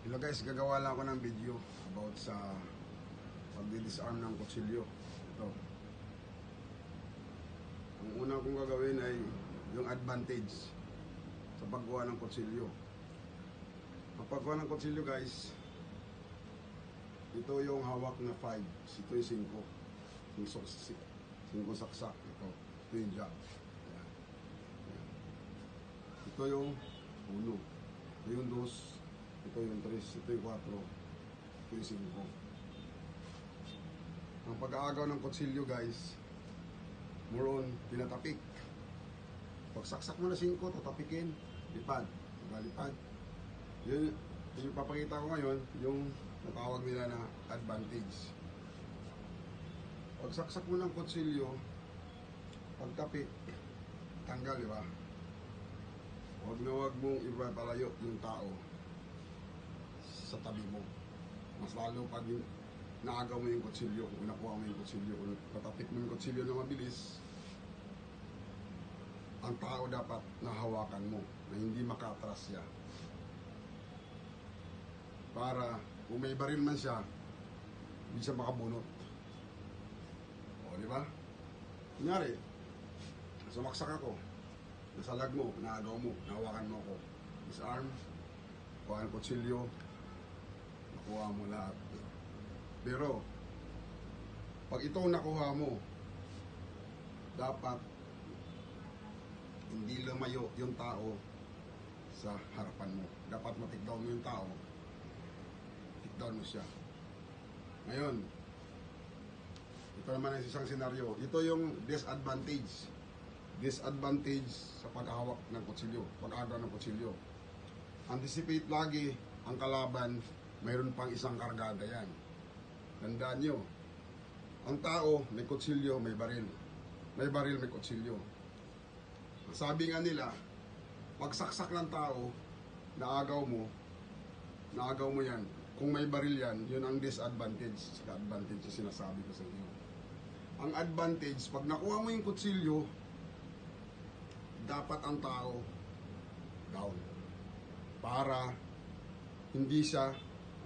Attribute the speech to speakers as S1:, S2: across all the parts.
S1: Hello guys, gagawa lang ako ng video about sa pagdi-disarm ng kutsilyo. Ito. Ang una kong gagawin ay yung advantage sa paggawa ng kutsilyo. Ang paggawa ng kutsilyo guys, ito yung hawak na 5, ito yung 5 saksak. Ito yung jab. Ayan. Ayan. Ito yung 1, ito yung 2, ito yung 3, ito yung 4, ito yung 5. Ang pag-aagaw ng kutsilyo guys, more on pinatapik. Pagsaksak mo na 5, tatapikin, lipad, lipad. Yun yung papakita ko ngayon, yung natawag nila na advantage. Pagsaksak mo ng kutsilyo, pagtapik, tanggal, di ba? Huwag mong ipapalayo yung tao sa tabi mo. Mas lalo pag naagaw mo yung kutsilyo, kung nakuha mo yung kutsilyo, kung patapik mo yung kutsilyo na mabilis, ang tao dapat nahawakan mo, na hindi makatras siya. Para kung may baril man siya, hindi siya makabunot. O, di ba? Kunyari, sumaksak ako, nasalag mo, naagaw mo, nahawakan mo ako, disarm, kuha ng kutsilyo, nakuha mo lahat. Pero pag itong nakuha mo, dapat hindi lumayo yung tao sa harapan mo. Dapat matikdown mo yung tao, tikdown mo siya. Ngayon, ito naman ang isang senaryo. Ito yung disadvantage sa paghahawak ng kutsilyo, pag-agaw ng kutsilyo. Anticipate lagi ang kalaban, mayroon pang isang kargada yan. Tandaan nyo, ang tao may kutsilyo, may baril. May baril, may kutsilyo. Sabi nga nila, pagsaksak ng tao, naagaw mo yan. Kung may baril yan, yun ang disadvantage. Sa advantage yung sinasabi ko sa inyo. Ang advantage, pag nakuha mo yung kutsilyo, dapat ang tao down. Para hindi siya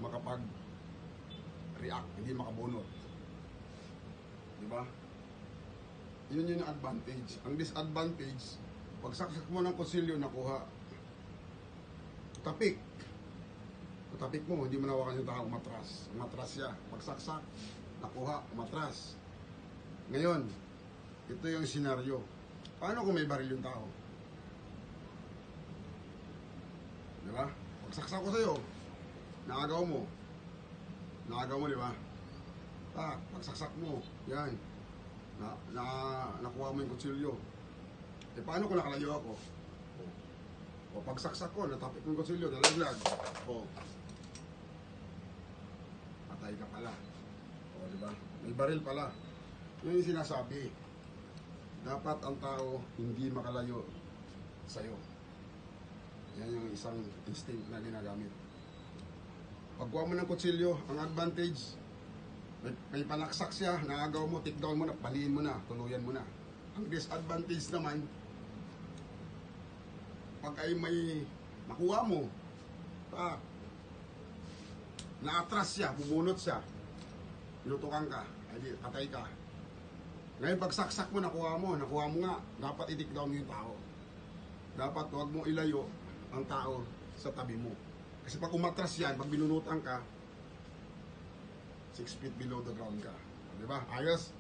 S1: makapag-react, hindi makabunot. Diba? Yun yung advantage. Ang disadvantage, pag saksak mo ng kutsilyo, nakuha, tapik mo, hindi mo nawakan yung tao, umatras siya. Pag saksak, nakuha, umatras. Ngayon, ito yung senaryo. Paano kung may baril yung tao? Diba? Pag saksak ko sa'yo, naagaw mo, di ba? Pagsaksak mo, yan, nakuha mo yung kutsilyo. Eh, paano kung nakalayo ako? O, pagsaksak ko, natapik mo yung kutsilyo, nalaglag. O, patay ka pala. O, di ba? May baril pala. Yun yung sinasabi. Dapat ang tao hindi makalayo sa'yo. Yan yung isang instinct na ginagamit. Pagkuha mo ng kutsilyo, ang advantage, may palaksak siya, naagaw mo, tikdown mo na, paliin mo na, tuluyan mo na. Ang disadvantage naman, pag ay may nakuha mo, naatras siya, bubunot siya, pinutukan ka, ay patay ka. Ngayon pag saksak mo, nakuha mo nga, dapat i-tikdown mo yung tao. Dapat huwag mo ilayo ang tao sa tabi mo. Kasi pag umatras yan, pag binunutan ka, 6 feet below the ground ka. Diba? Ayos?